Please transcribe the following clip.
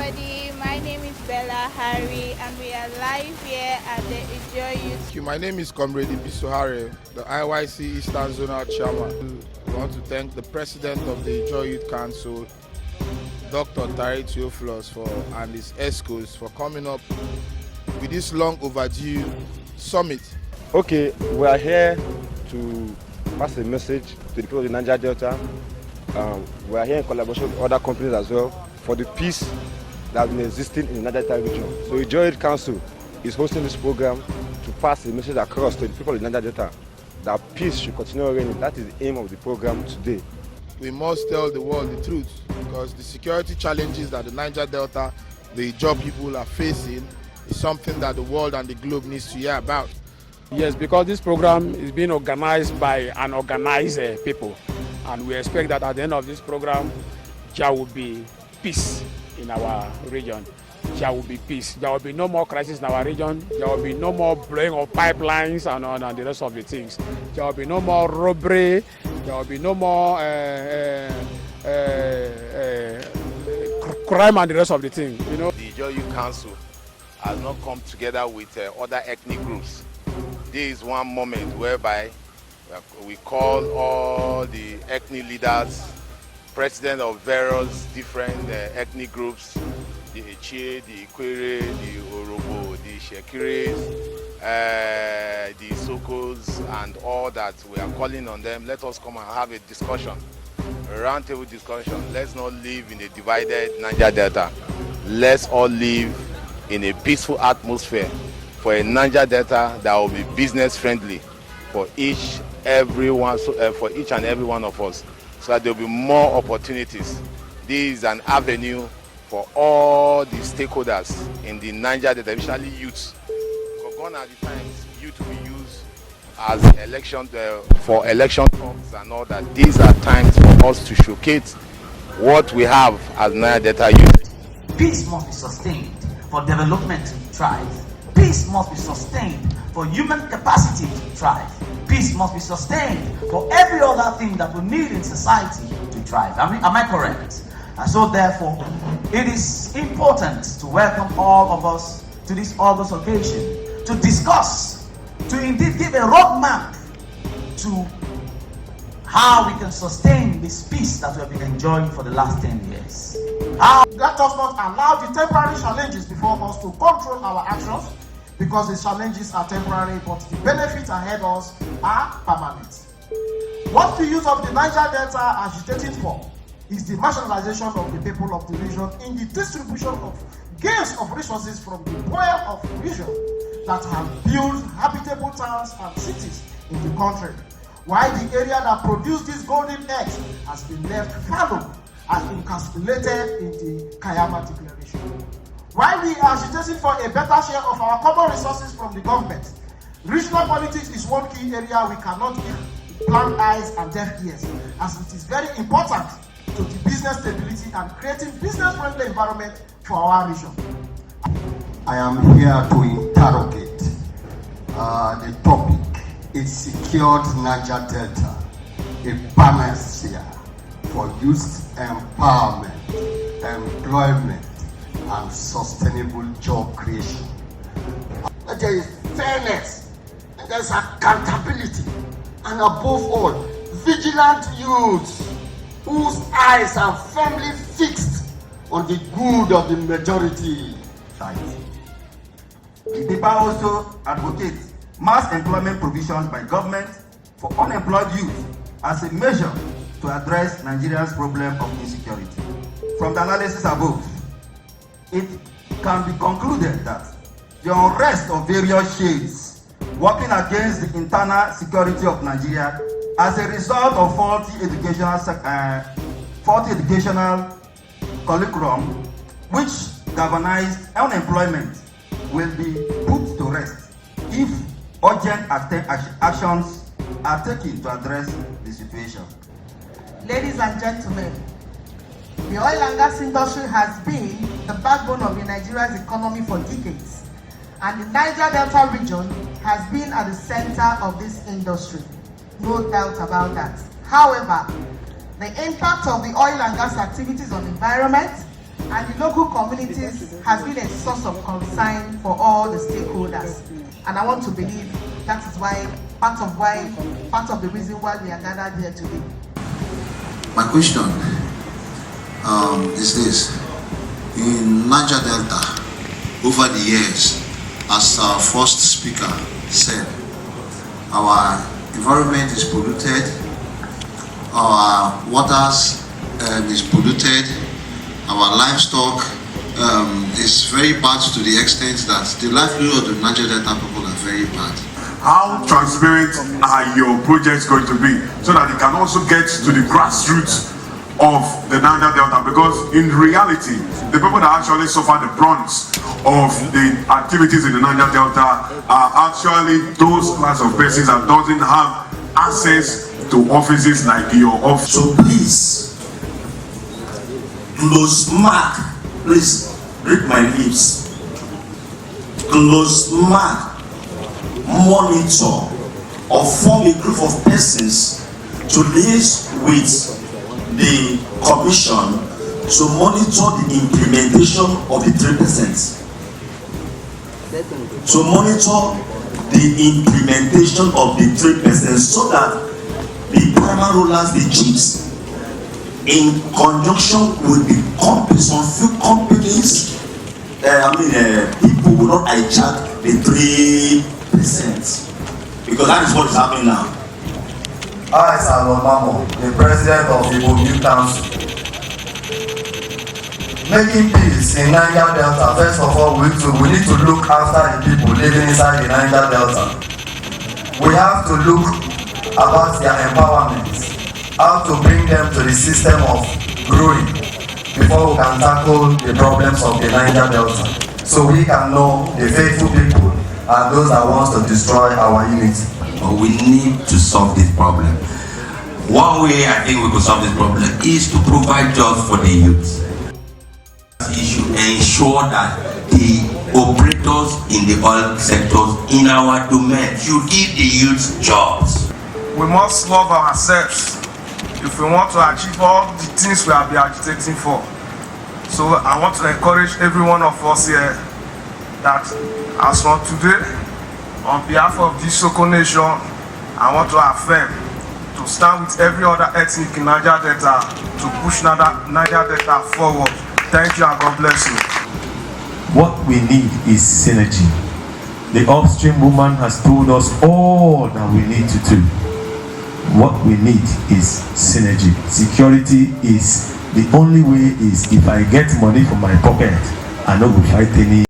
everybody. My name is Bella Harry and we are live here at the Enjoy Youth. My name is Comrade Harry, the IYC Eastern Zonal Chairman. I want to thank the President of the Enjoy Youth Council, Dr. Tari Theophilus, and his ESCOs for coming up with this long overdue summit. Okay, we are here to pass a message to the people of the Niger Delta. We are here in collaboration with other companies as well for the peace that has been existing in the Niger Delta region. So the Enjoy Youth Council is hosting this program to pass a message across to the people of the Niger Delta that peace should continue reigning. That is the aim of the program today. We must tell the world the truth because the security challenges that the Niger Delta, the job people are facing, is something that the world and the globe needs to hear about. Yes, because this program is being organized by an organized people, and we expect that at the end of this program, there will be peace in our region. There will be peace. There will be no more crisis in our region. There will be no more blowing of pipelines and the rest of the things. There will be no more robbery. There will be no more crime and the rest of the things. You know, the Enjoy Youth Council has not come together with other ethnic groups. This is one moment whereby we call all the ethnic leaders, presidents of various different ethnic groups, the Eche, the Ikwere, the Orobo, the Shekiris, the Sokos, and all that. We are calling on them. Let us come and have a discussion, a roundtable discussion. Let's not live in a divided Niger Delta. Let's all live in a peaceful atmosphere for a Niger Delta that will be business friendly for each and every one of us, so that there will be more opportunities. This is an avenue for all the stakeholders in the Niger Delta, especially youths. Because gone are the times youth will be used as election for election talks and all that. These are times for us to showcase what we have as Niger Delta youth. Peace must be sustained for development to thrive. Peace must be sustained for human capacity to thrive. Peace must be sustained for every other thing that we need in society to thrive. Am I correct? And so therefore, it is important to welcome all of us to this August occasion to discuss, to indeed give a roadmap to how we can sustain this peace that we have been enjoying for the last 10 years. Let us not allow the temporary challenges before us to control our actions, because the challenges are temporary, but the benefits ahead of us are permanent. What the youth of the Niger Delta are agitating for is the marginalization of the people of the region in the distribution of gains of resources from the poor of the region that have built habitable towns and cities in the country, while the area that produced these golden eggs has been left fallow as encapsulated in the Kayama Declaration. While we are agitating for a better share of our common resources from the government, regional politics is one key area we cannot give blind eyes and deaf ears, as it is very important to the business stability and creating business-friendly environment for our region. I am here to interrogate the topic. It's secured Niger Delta, a panacea for youth empowerment, employment, and sustainable job creation. There is fairness, and there's accountability, and above all, vigilant youths whose eyes are firmly fixed on the good of the majority. The paper also advocates mass employment provisions by government for unemployed youth as a measure to address Nigeria's problem of insecurity. From the analysis above, it can be concluded that the unrest of various shades working against the internal security of Nigeria as a result of faulty educational curriculum which galvanized unemployment will be put to rest if urgent actions are taken to address the situation. Ladies and gentlemen, the oil and gas industry has been the backbone of Nigeria's economy for decades, and the Niger Delta region has been at the center of this industry. No doubt about that. However, the impact of the oil and gas activities on the environment, and the local communities has been a source of concern for all the stakeholders. And I want to believe that is part of the reason why we are gathered here today. My question is this. In Niger Delta, over the years, as our first speaker said, our environment is polluted, our waters is polluted, our livestock is very bad to the extent that the livelihood of the Niger Delta people are very bad. How transparent are your projects going to be so that it can also get to the grassroots of the Niger Delta? Because in reality, the people that actually suffer the brunt of the activities in the Niger Delta are actually those class of persons that doesn't have access to offices like your office. So please, close mark, please read my lips. Close mark, monitor or form a group of persons to liaise with the commission to monitor the implementation of the 3%. To monitor the implementation of the 3% so that the primary rulers, the chiefs, in conjunction with the companies, some few companies, people will not hijack the 3%. Because that is what is happening now. I, Salon Mamo, the president of the Igbo Council. Making peace in Niger Delta, first of all, we need to look after the people living inside the Niger Delta. We have to look about their empowerment, how to bring them to the system of growing before we can tackle the problems of the Niger Delta. So we can know the faithful people and those that want to destroy our unity. We need to solve this problem. One way I think we could solve this problem is to provide jobs for the youth. You should ensure that the operators in the oil sectors in our domain should give the youth jobs. We must love ourselves if we want to achieve all the things we have been agitating for. So I want to encourage every one of us here that as from today, on behalf of this Soko Nation, I want to affirm to stand with every other ethnic in Niger Delta to push Niger Delta forward. Thank you and God bless you. What we need is synergy. The upstream woman has told us all that we need to do. What we need is synergy. Security is the only way is if I get money from my pocket, I no go fight any